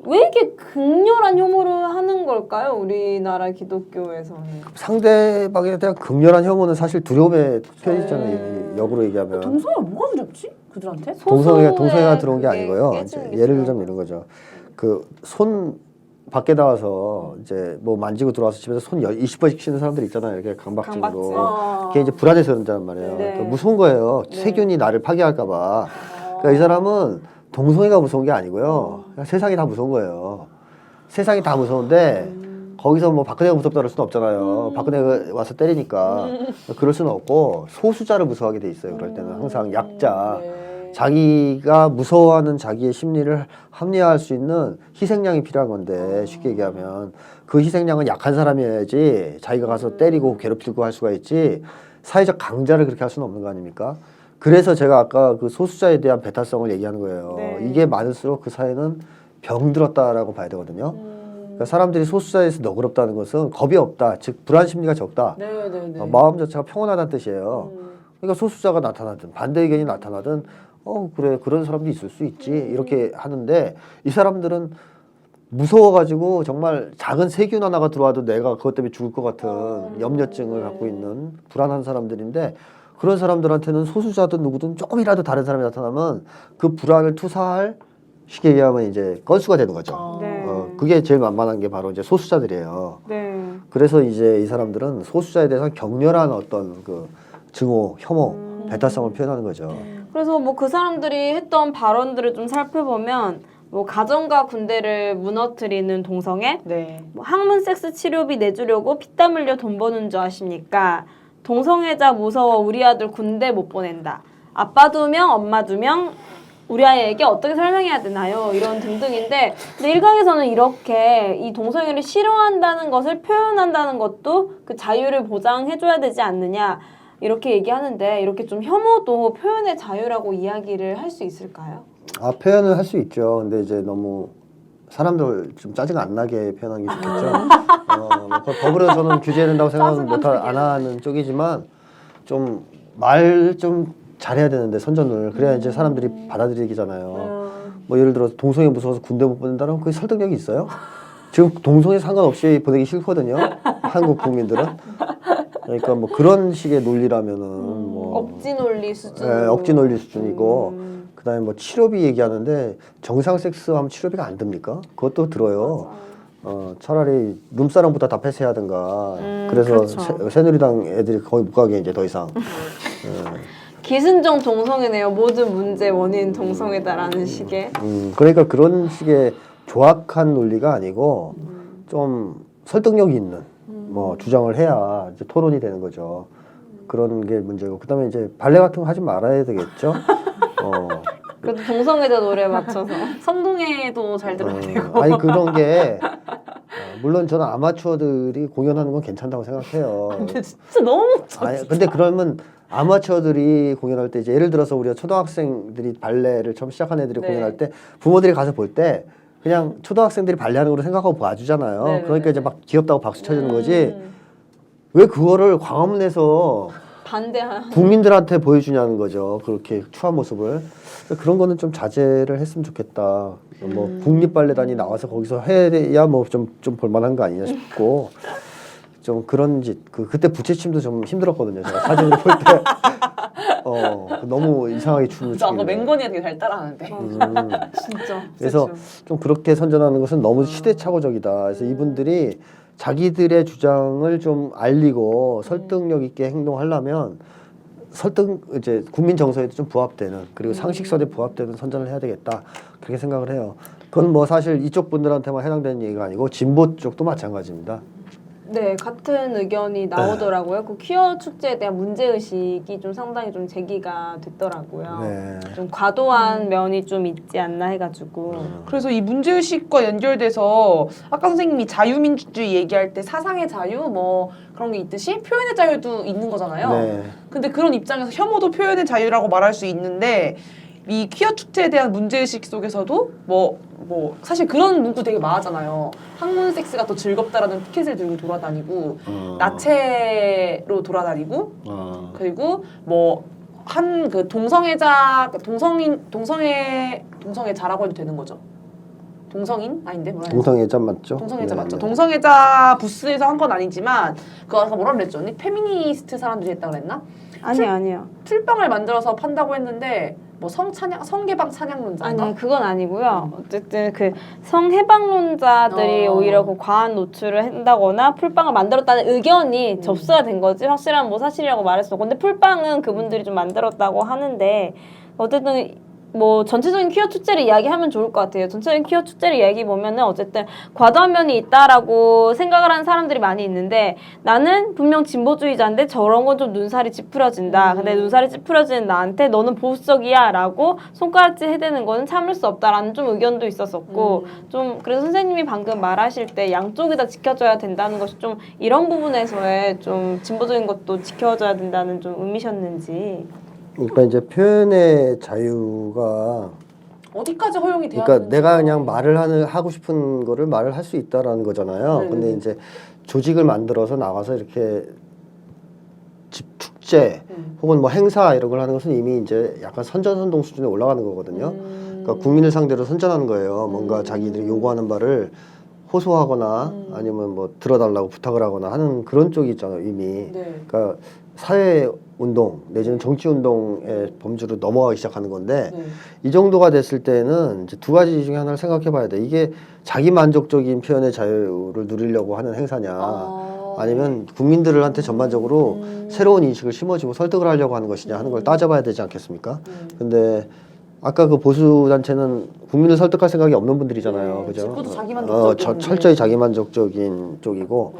왜 이렇게 극렬한 혐오를 하는 걸까요? 우리나라 기독교에서는. 상대방에 대한 극렬한 혐오는 사실 두려움의 표현이잖아요. 역으로 얘기하면. 동성애가 뭐가 두렵지? 그들한테? 동성애가 들어온 게 그게 아니고요. 깨지는 이제 게 예를 중요한 들자면 이런 거죠. 그 손 밖에 나와서 이제 뭐 만지고 들어와서 집에서 손 20번씩 씻는 사람들 있잖아요. 이렇게 강박증으로. 강박증. 그게 이제 불안해서 그런단 말이에요. 네. 그러니까 무서운 거예요. 세균이 나를 파괴할까봐. 그러니까 이 사람은 동성애가 무서운 게 아니고요. 그냥 세상이 다 무서운 거예요. 세상이 다 무서운데 거기서 뭐 박근혜가 무섭다 그럴 수는 없잖아요. 박근혜가 와서 때리니까. 그럴 수는 없고 소수자를 무서워하게 돼 있어요. 그럴 때는 항상 약자. 자기가 무서워하는 자기의 심리를 합리화할 수 있는 희생양이 필요한 건데 쉽게 얘기하면 그 희생양은 약한 사람이어야지 자기가 가서 때리고 괴롭히고 할 수가 있지 사회적 강자를 그렇게 할 수는 없는 거 아닙니까? 그래서 제가 아까 그 소수자에 대한 배타성을 얘기하는 거예요. 이게 많을수록 그 사회는 병들었다라고 봐야 되거든요. 그러니까 사람들이 소수자에서 너그럽다는 것은 겁이 없다, 즉 불안 심리가 적다. 마음 자체가 평온하다는 뜻이에요. 그러니까 소수자가 나타나든 반대 의견이 나타나든 그래 그런 사람도 있을 수 있지 이렇게 하는데 이 사람들은 무서워가지고 정말 작은 세균 하나가 들어와도 내가 그것 때문에 죽을 것 같은 염려증을 갖고 있는 불안한 사람들인데 그런 사람들한테는 소수자든 누구든 조금이라도 다른 사람이 나타나면 그 불안을 투사할 쉽게 얘기하면 이제 건수가 되는 거죠. 그게 제일 만만한 게 바로 이제 소수자들이에요. 그래서 이제 이 사람들은 소수자에 대해서 격렬한 어떤 그 증오, 혐오, 배타성을 표현하는 거죠. 그래서 뭐 그 사람들이 했던 발언들을 좀 살펴보면 뭐 가정과 군대를 무너뜨리는 동성애, 뭐 학문 섹스 치료비 내주려고 피땀 흘려 돈 버는 줄 아십니까? 동성애자 무서워 우리 아들 군대 못 보낸다. 아빠 2명, 엄마 2명, 우리 아이에게 어떻게 설명해야 되나요? 이런 등등인데 근데 일각에서는 이렇게 이 동성애를 싫어한다는 것을 표현한다는 것도 그 자유를 보장해줘야 되지 않느냐 이렇게 얘기하는데 이렇게 좀 혐오도 표현의 자유라고 이야기를 할 수 있을까요? 표현을 할 수 있죠. 근데 이제 너무 사람들 좀 짜증 안 나게 표현하는 게 좋겠죠. 뭐 법으로 저는 규제해야 된다고 생각은 안 하는 쪽이지만 좀 말 좀 잘해야 되는데 선전을 그래야 이제 사람들이 받아들이잖아요. 뭐 예를 들어서 동성애 무서워서 군대 못 보낸다면 그게 설득력이 있어요? 지금 동성애 상관없이 보내기 싫거든요. 한국 국민들은. 그러니까 뭐 그런 식의 논리라면은 뭐 억지 논리 수준. 네, 억지 논리 수준이고 그다음에 뭐 치료비 얘기하는데 정상 섹스하면 치료비가 안 듭니까? 그것도 들어요. 차라리 룸사랑보다 다 폐쇄하든가. 그래서 그렇죠. 새누리당 애들이 거의 못 가게 이제 더 이상. 기승전 동성애네요. 모든 문제 원인 동성애다라는 식의. 그러니까 그런 식의 조악한 논리가 아니고 좀 설득력이 있는 뭐 주장을 해야 이제 토론이 되는 거죠. 그런 게 문제고 그다음에 이제 발레 같은 거 하지 말아야 되겠죠. 그래도 동성애자 노래에 맞춰서. 성동에도 잘 들어야 되고. 아니 그런 게 물론 저는 아마추어들이 공연하는 건 괜찮다고 생각해요. 근데 진짜 너무 아니, 근데 그러면 아마추어들이 공연할 때 이제 예를 들어서 우리가 초등학생들이 발레를 처음 시작한 애들이 네. 공연할 때 부모들이 가서 볼 때 그냥 초등학생들이 발레하는 거로 생각하고 봐주잖아요. 네, 그러니까 네, 이제 막 귀엽다고 박수 쳐주는 거지. 음. 왜 그거를 광화문에서 반대하는. 국민들한테 보여주냐는 거죠. 그렇게 추한 모습을. 그런 거는 좀 자제를 했으면 좋겠다. 뭐 국립발레단이 나와서 거기서 해야 뭐 좀 볼만한 거 아니냐 싶고 좀 그런 짓. 그때 부채춤도 좀 힘들었거든요. 제가 사진을 볼 때. 너무 이상하게 춤을 저 아까 추길래. 맹건이가 되게 잘 따라하는데. 진짜. 그래서 부채춤. 좀 그렇게 선전하는 것은 너무 시대착오적이다. 그래서 이분들이 자기들의 주장을 좀 알리고 설득력 있게 행동하려면 이제 국민 정서에도 좀 부합되는 그리고 상식선에 부합되는 선전을 해야 되겠다 그렇게 생각을 해요. 그건 뭐 사실 이쪽 분들한테만 해당되는 얘기가 아니고 진보 쪽도 마찬가지입니다. 네, 같은 의견이 나오더라고요. 그 퀴어 축제에 대한 문제의식이 좀 상당히 좀 제기가 됐더라고요. 네. 좀 과도한 면이 좀 있지 않나 해가지고. 그래서 이 문제의식과 연결돼서 아까 선생님이 자유민주주의 얘기할 때 사상의 자유 뭐 그런 게 있듯이 표현의 자유도 있는 거잖아요. 네. 근데 그런 입장에서 혐오도 표현의 자유라고 말할 수 있는데 이 퀴어 축제에 대한 문제의식 속에서도 뭐 사실 그런 문구 되게 많았잖아요. 학문 섹스가 더 즐겁다라는 티켓을 들고 돌아다니고 나체로 돌아다니고 그리고 뭐 한 그 동성애자라고 해도 되는 거죠. 동성인? 아닌데 뭐라 해야 되지? 동성애자 맞죠? 동성애자 네, 맞죠. 네. 동성애자 부스에서 한 건 아니지만 그거 아까 뭐라 그랬죠? 언니? 페미니스트 사람들이 했다고 그랬나? 아니요. 풀빵을 만들어서 판다고 했는데 뭐 성개방 찬양론자인가? 아니, 그건 아니고요. 어쨌든 그 성해방론자들이 오히려 그 과한 노출을 한다거나 풀빵을 만들었다는 의견이 접수가 된 거지. 확실한 뭐 사실이라고 말했어. 근데 풀빵은 그분들이 좀 만들었다고 하는데 어쨌든 뭐 전체적인 퀴어 축제를 이야기하면 좋을 것 같아요. 전체적인 퀴어 축제를 이야기 보면은 어쨌든 과도한 면이 있다라고 생각을 하는 사람들이 많이 있는데 나는 분명 진보주의자인데 저런 건 좀 눈살이 찌푸려진다. 근데 눈살이 찌푸려지는 나한테 너는 보수적이야라고 손가락질 해대는 거는 참을 수 없다라는 좀 의견도 있었었고 좀 그래서 선생님이 방금 말하실 때 양쪽이 다 지켜줘야 된다는 것이 좀 이런 부분에서의 좀 진보적인 것도 지켜줘야 된다는 좀 의미셨는지. 그러니까 이제 표현의 자유가 어디까지 허용이 돼야 그러니까 되는지. 내가 그냥 하고 싶은 거를 말을 할 수 있다라는 거잖아요. 네네네. 근데 이제 조직을 만들어서 나가서 이렇게 축제 혹은 뭐 행사 이런 걸 하는 것은 이미 이제 약간 선전선동 수준에 올라가는 거거든요. 그러니까 국민을 상대로 선전하는 거예요. 뭔가 자기들이 요구하는 바를 호소하거나 아니면 뭐 들어달라고 부탁을 하거나 하는 그런 쪽이 있잖아요, 이미. 네. 그러니까 사회 운동 내지는 정치 운동의 범주로 넘어가기 시작하는 건데 네. 이 정도가 됐을 때는 이제 두 가지 중에 하나를 생각해 봐야 돼. 이게 자기 만족적인 표현의 자유를 누리려고 하는 행사냐 아니면 국민들한테 전반적으로 새로운 인식을 심어주고 설득을 하려고 하는 것이냐 하는 걸 따져봐야 되지 않겠습니까? 근데 아까 그 보수 단체는 국민을 설득할 생각이 없는 분들이잖아요. 네, 그죠? 모두 자기만족적인 철저히 자기만족적인 쪽이고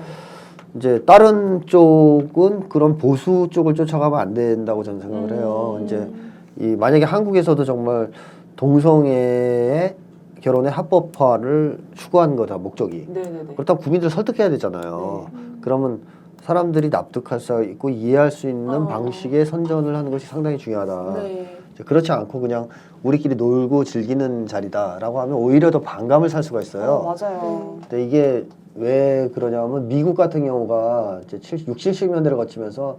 이제 다른 쪽은 그런 보수 쪽을 쫓아가면 안 된다고 저는 생각을 해요. 이제 만약에 한국에서도 정말 동성애의 결혼의 합법화를 추구한 거다 목적이. 네네네. 그렇다면 국민들 설득해야 되잖아요. 그러면 사람들이 납득할 수 있고 이해할 수 있는 방식의 선전을 하는 것이 상당히 중요하다. 네. 그렇지 않고 그냥 우리끼리 놀고 즐기는 자리다라고 하면 오히려 더 반감을 살 수가 있어요. 맞아요. 근데 이게 왜 그러냐면 미국 같은 경우가 이제 60, 70년대를 거치면서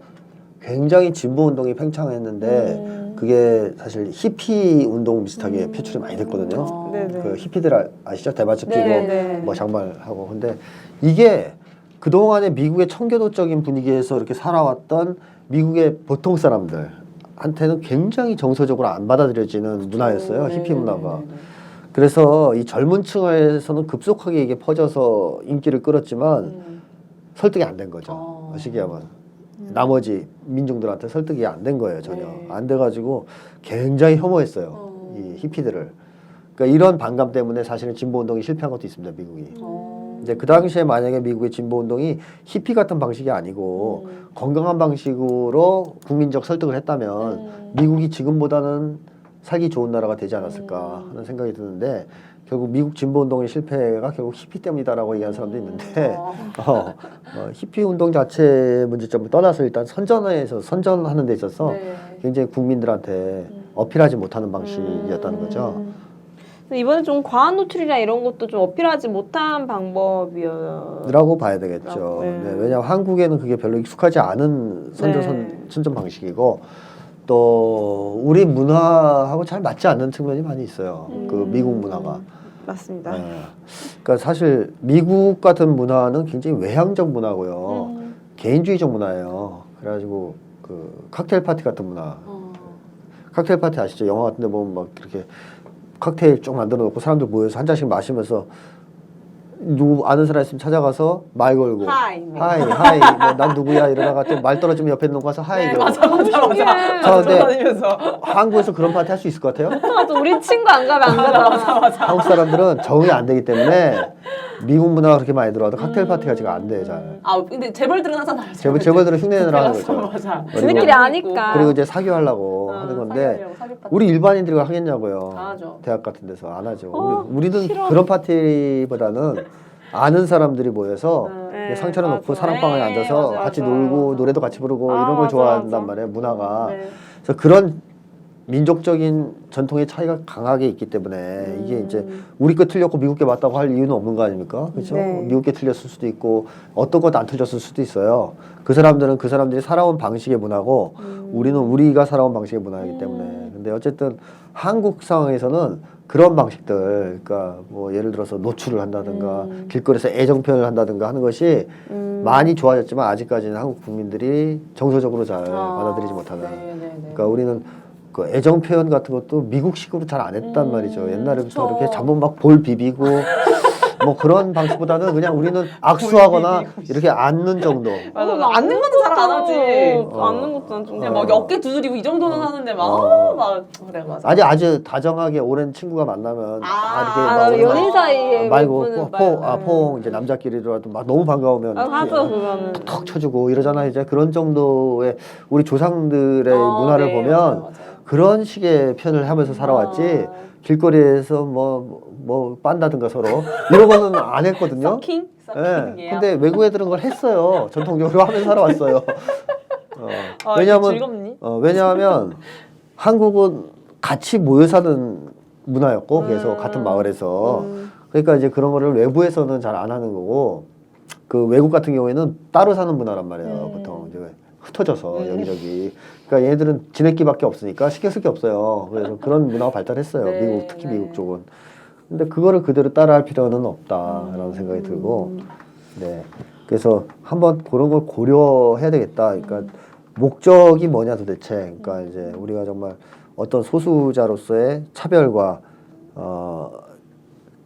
굉장히 진보 운동이 팽창했는데 그게 사실 히피 운동 비슷하게 표출이 많이 됐거든요. 네네. 그 히피들 아시죠? 대바츠 끼고 네네. 뭐 장발하고. 근데 이게 그동안의 미국의 청교도적인 분위기에서 이렇게 살아왔던 미국의 보통 사람들한테는 굉장히 정서적으로 안 받아들여지는 문화였어요. 히피 문화가. 그래서 이 젊은 층에서는 급속하게 이게 퍼져서 인기를 끌었지만 설득이 안 된 거죠. 시기하면. 나머지 민중들한테 설득이 안 된 거예요. 전혀. 네. 안 돼가지고 굉장히 혐오했어요. 이 히피들을. 그러니까 이런 반감 때문에 사실은 진보운동이 실패한 것도 있습니다. 미국이. 근데 그 당시에 만약에 미국의 진보운동이 히피 같은 방식이 아니고 건강한 방식으로 국민적 설득을 했다면 미국이 지금보다는 살기 좋은 나라가 되지 않았을까 하는 생각이 드는데 결국 미국 진보운동의 실패가 결국 히피 때문이다라고 얘기하는 사람도 있는데 히피 운동 자체 문제점을 떠나서 일단 선전하는 데 있어서 네. 굉장히 국민들한테 어필하지 못하는 방식이었다는 거죠. 이번에 좀 과한 노출이나 이런 것도 좀 어필하지 못한 방법이어요. 라고 봐야 되겠죠. 네. 네, 왜냐하면 한국에는 그게 별로 익숙하지 않은 선전 방식이고 또 우리 문화하고 잘 맞지 않는 측면이 많이 있어요. 그 미국 문화가. 맞습니다. 네. 그러니까 사실 미국 같은 문화는 굉장히 외향적 문화고요. 개인주의적 문화예요. 그래가지고 그 칵테일 파티 같은 문화. 칵테일 파티 아시죠? 영화 같은 데 보면 막 이렇게 칵테일 쭉 만들어 놓고 사람들 모여서 한 잔씩 마시면서 누구 아는 사람 있으면 찾아가서 말 걸고 하이. 하이 뭐 난 누구야 이러다가 또 말 떨어지면 옆에 있는 거 가서 하이 그러고. 맞아. 저 근데 다니면서. 한국에서 그런 파티 할 수 있을 것 같아요? 맞아, 우리 친구 안 가면 안 가잖아. 한국 사람들은 적응이 안 되기 때문에 미국 문화가 그렇게 많이 들어와도 칵테일 파티가 지금 안 돼, 잘. 아 근데 재벌들은 항상 알죠. 재벌들은 흉내내느라 하는 거죠. 맞아. 지네끼리 아니까. 그리고 이제 사교하려고 하는 건데 우리 일반인들이 하겠냐고요. 안 하죠. 대학 같은 데서 안 하죠. 우리는 그런 파티보다는 아는 사람들이 모여서 네, 상처를 놓고 맞아. 사랑방에 네, 앉아서 맞아, 같이 맞아. 놀고 노래도 같이 부르고 이런 걸 맞아, 좋아한단 맞아. 말이에요. 문화가. 네. 그래서 그런 민족적인 전통의 차이가 강하게 있기 때문에 이게 이제 우리 거 틀렸고 미국 게 맞다고 할 이유는 없는 거 아닙니까? 그렇죠? 네. 미국 게 틀렸을 수도 있고 어떤 것도 안 틀렸을 수도 있어요. 그 사람들은 그 사람들이 살아온 방식의 문화고 우리는 우리가 살아온 방식의 문화이기 때문에. 근데 어쨌든 한국 상황에서는 그런 방식들, 그러니까 뭐 예를 들어서 노출을 한다든가 길거리에서 애정 표현을 한다든가 하는 것이 많이 좋아졌지만 아직까지는 한국 국민들이 정서적으로 잘 받아들이지 못하는. 그러니까 우리는 그 애정 표현 같은 것도 미국식으로 잘 안 했단 말이죠. 옛날에부터 그쵸. 이렇게 잡으면 막 볼 비비고 뭐 그런 방식보다는 그냥 우리는 악수하거나 이렇게 앉는 정도. 맞아. 앉는 것도 잘 안 하지. 앉는 것도 안 좀. 그냥 막 어깨 두드리고 이 정도는 하는데 막 그래 맞아. 아주 다정하게 오랜 친구가 만나면 아, 연인 사이에 말고 부분은 포옹 이제 남자끼리라도 막 너무 반가우면 하죠, 그거는. 턱 쳐주고 이러잖아. 이제 그런 정도의 우리 조상들의 문화를 네, 보면 맞아요. 그런 식의 표현을 하면서 살아왔지. 길거리에서 뭐 빤다든가 서로 이런 거는 안 했거든요. 서킹? 예. 서킹이에요. 근데 외국 애들은 그걸 했어요. 전통적으로 하면서 살아왔어요. 왜냐하면 즐겁니? 왜냐하면 한국은 같이 모여 사는 문화였고 계속 같은 마을에서 그러니까 이제 그런 거를 외부에서는 잘 안 하는 거고 그 외국 같은 경우에는 따로 사는 문화란 말이에요. 보통 이제 흩어져서 여기저기. 그러니까 얘네들은 지네끼밖에 없으니까 신경 쓸 게 없어요. 그래서 그런 문화가 발달했어요. 네, 미국 특히 네. 미국 쪽은. 근데 그거를 그대로 따라할 필요는 없다라는 생각이 들고, 네. 그래서 한번 그런 걸 고려해야 되겠다. 그러니까 목적이 뭐냐 도대체. 그러니까 이제 우리가 정말 어떤 소수자로서의 차별과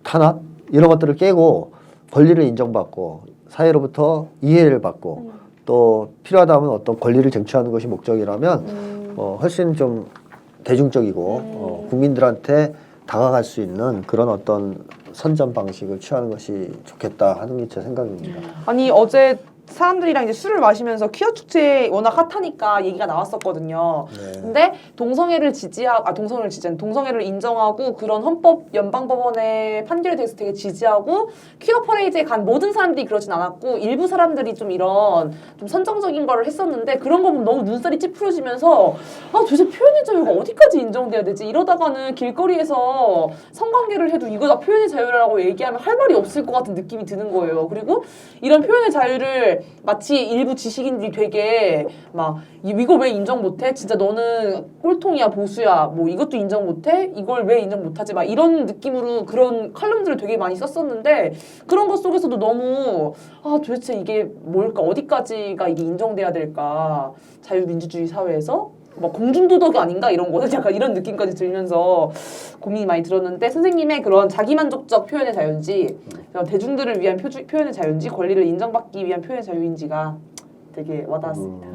탄압 이런 것들을 깨고 권리를 인정받고 사회로부터 이해를 받고 또 필요하다면 어떤 권리를 쟁취하는 것이 목적이라면 훨씬 좀 대중적이고 국민들한테 다가갈 수 있는 그런 어떤 선전 방식을 취하는 것이 좋겠다 하는 게 제 생각입니다. 아니 어제 사람들이랑 이제 술을 마시면서 퀴어 축제 워낙 핫하니까 얘기가 나왔었거든요. 네. 근데 동성애를 인정하고 그런 헌법 연방법원의 판결에 대해서 되게 지지하고 퀴어 퍼레이드에 간 모든 사람들이 그러진 않았고 일부 사람들이 좀 이런 좀 선정적인 거를 했었는데 그런 거 보면 너무 눈살이 찌푸려지면서 아 도대체 표현의 자유가 어디까지 인정돼야 되지? 이러다가는 길거리에서 성관계를 해도 이거 다 표현의 자유라고 얘기하면 할 말이 없을 것 같은 느낌이 드는 거예요. 그리고 이런 표현의 자유를 마치 일부 지식인들이 되게 막 이거 왜 인정 못해? 진짜 너는 꼴통이야 보수야 뭐 이것도 인정 못해? 이걸 왜 인정 못하지? 막 이런 느낌으로 그런 칼럼들을 되게 많이 썼었는데 그런 것 속에서도 너무 아 도대체 이게 뭘까? 어디까지가 이게 인정돼야 될까? 자유민주주의 사회에서 막 공중도덕이 아닌가 이런 거는 약간 이런 느낌까지 들면서 고민이 많이 들었는데 선생님의 그런 자기만족적 표현의 자유인지 대중들을 위한 표현의 자유인지 권리를 인정받기 위한 표현의 자유인지가 되게 와닿았습니다.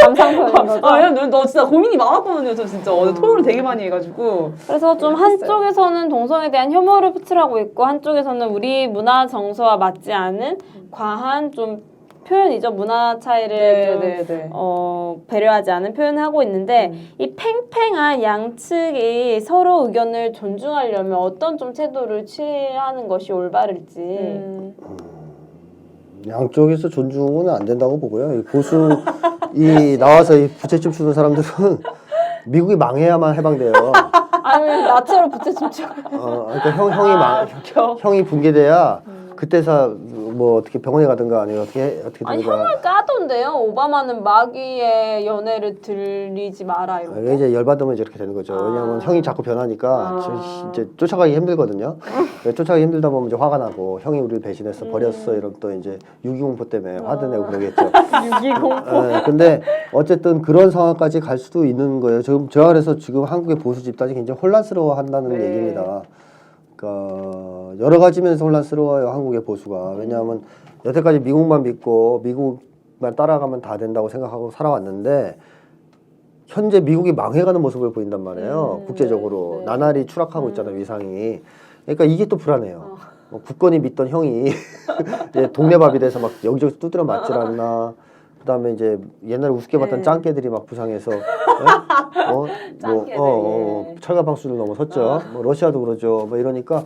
감상평인 거죠? 아, 너 진짜 고민이 많았거든요. 저 진짜 어제 토론을 되게 많이 해가지고. 그래서 좀 한쪽에서는 동성애에 대한 혐오를 표출하고 있고 한쪽에서는 우리 문화 정서와 맞지 않은 과한 좀 표현이죠. 문화 차이를 좀 배려하지 않은 표현을 하고 있는데 이 팽팽한 양측이 서로 의견을 존중하려면 어떤 좀 태도를 취하는 것이 올바를지. 양쪽에서 존중은 안 된다고 보고요. 이 보수 이 나와서 이 부채춤 추는 사람들은 미국이 망해야만 해방돼요. 아니 나체로 부채춤 추고. 그러니까 형이 붕괴돼야 그때서 뭐 어떻게 병원에 가든가 아니면 어떻게 아니 되든가. 형을 까던데요. 오바마는 마귀의 연애를 들리지 마라 이렇게. 왜 이제 열받으면 이제 이렇게 되는 거죠. 왜냐하면 형이 자꾸 변하니까 이제 쫓아가기 힘들거든요. 쫓아가기 힘들다 보면 이제 화가 나고 형이 우리를 배신했어 버렸어 이러면 또 이제 유기공포 때문에 화도 내고 그러겠죠. 유기공포. 근데 어쨌든 그런 상황까지 갈 수도 있는 거예요. 제가 그래서 지금 한국의 보수 집단이 굉장히 혼란스러워한다는 얘기입니다. 그러니까 여러 가지 면에서 혼란스러워요. 한국의 보수가. 왜냐하면 여태까지 미국만 믿고 미국만 따라가면 다 된다고 생각하고 살아왔는데 현재 미국이 망해가는 모습을 보인단 말이에요. 국제적으로. 나날이 추락하고 있잖아요. 위상이. 그러니까 이게 또 불안해요. 뭐 굳건히 믿던 형이 이제 동네밥이 돼서 막 여기저기서 두드려 맞질 않나. 그다음에 이제 옛날에 우습게 봤던 짱깨들이 막 부상해서 철가방수를 넘어섰죠. 뭐 러시아도 그러죠. 뭐 이러니까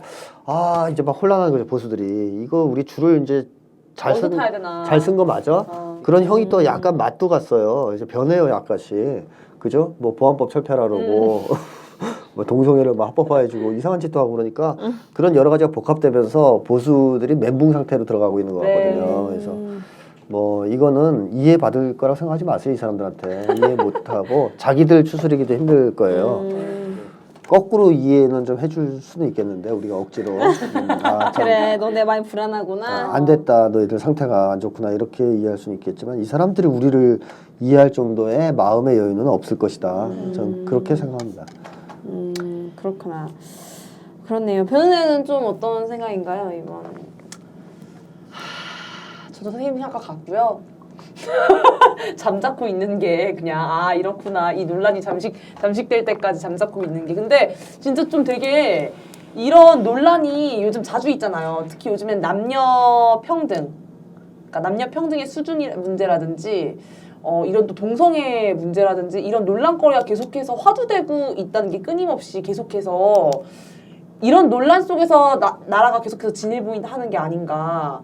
이제 막 혼란한 거죠 보수들이. 이거 우리 줄을 이제 잘 쓴 거 맞아? 그런 형이 또 약간 맛도 갔어요. 이제 변해요 약간씩. 그죠? 뭐 보안법 철폐하라 그러고 뭐 동성애를 막 합법화해주고 이상한 짓도 하고 그러니까 그런 여러 가지가 복합되면서 보수들이 멘붕 상태로 들어가고 있는 거 같거든요. 그래서 뭐 이거는 이해받을 거라고 생각하지 마세요. 이 사람들한테 이해 못하고 자기들 추스리기도 힘들 거예요. 거꾸로 이해는 좀 해줄 수는 있겠는데 우리가 억지로 그래 너네 많이 불안하구나. 안 됐다 너희들 상태가 안 좋구나 이렇게 이해할 수는 있겠지만 이 사람들이 우리를 이해할 정도의 마음의 여유는 없을 것이다. 전 그렇게 생각합니다. 그렇구나. 그렇네요. 변호사는 좀 어떤 생각인가요 이번? 저도 선생님 생각과 같고요. 잠자코 있는 게 그냥 이렇구나 이 논란이 잠식될 때까지 잠자코 있는 게 근데 진짜 좀 되게 이런 논란이 요즘 자주 있잖아요. 특히 요즘엔 남녀 평등 그러니까 남녀 평등의 수준이 문제라든지 이런 또 동성애 문제라든지 이런 논란거리가 계속해서 화두되고 있다는 게 끊임없이 계속해서 이런 논란 속에서 나라가 계속해서 진일보인하는 게 아닌가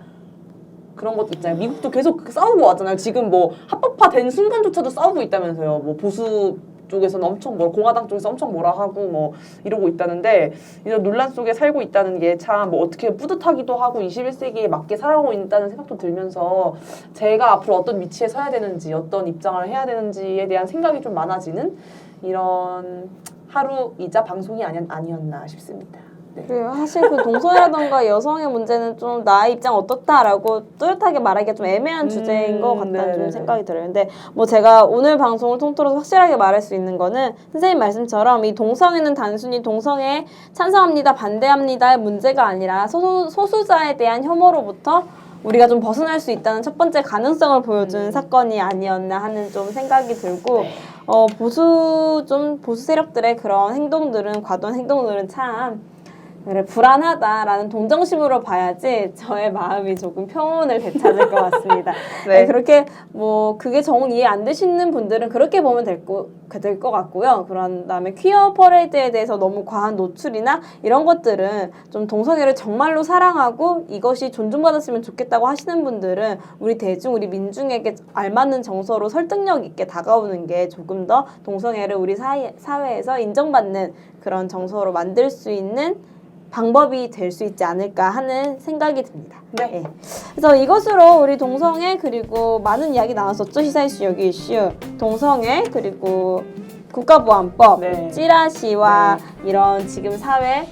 그런 것도 있잖아요. 미국도 계속 싸우고 왔잖아요. 지금 뭐 합법화된 순간조차도 싸우고 있다면서요. 뭐 보수 쪽에서는 엄청 공화당 쪽에서 엄청 뭐라 하고 뭐 이러고 있다는데 이런 논란 속에 살고 있다는 게 참 뭐 어떻게 뿌듯하기도 하고 21세기에 맞게 살아가고 있다는 생각도 들면서 제가 앞으로 어떤 위치에 서야 되는지 어떤 입장을 해야 되는지에 대한 생각이 좀 많아지는 이런 하루이자 방송이 아니었나 싶습니다. 그리고 사실 그 동성애라던가 여성의 문제는 좀 나의 입장 어떻다라고 뚜렷하게 말하기가 좀 애매한 주제인 것 같다는 좀 생각이 들어요. 근데 뭐 제가 오늘 방송을 통틀어서 확실하게 말할 수 있는 거는 선생님 말씀처럼 이 동성애는 단순히 동성애에 찬성합니다, 반대합니다의 문제가 아니라 소수자에 대한 혐오로부터 우리가 좀 벗어날 수 있다는 첫 번째 가능성을 보여주는 사건이 아니었나 하는 좀 생각이 들고 보수 세력들의 그런 행동들은 과도한 행동들은 참 그래 불안하다라는 동정심으로 봐야지 저의 마음이 조금 평온을 되찾을 것 같습니다. 네. 그렇게 뭐 그게 정 이해 안 되시는 분들은 그렇게 보면 될 것 같고요. 그런 다음에 퀴어 퍼레이드에 대해서 너무 과한 노출이나 이런 것들은 좀 동성애를 정말로 사랑하고 이것이 존중받았으면 좋겠다고 하시는 분들은 우리 대중, 우리 민중에게 알맞는 정서로 설득력 있게 다가오는 게 조금 더 동성애를 우리 사회에서 인정받는 그런 정서로 만들 수 있는 방법이 될 수 있지 않을까 하는 생각이 듭니다. 네. 그래서 이것으로 우리 동성애 그리고 많은 이야기 나왔었죠. 시사 이슈, 여기 이슈, 동성애 그리고 국가보안법, 네. 찌라시와 이런 지금 사회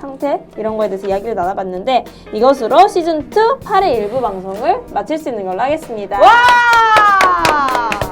상태 이런 거에 대해서 이야기를 나눠봤는데 이것으로 시즌2 8회 일부 방송을 마칠 수 있는 걸로 하겠습니다. 와!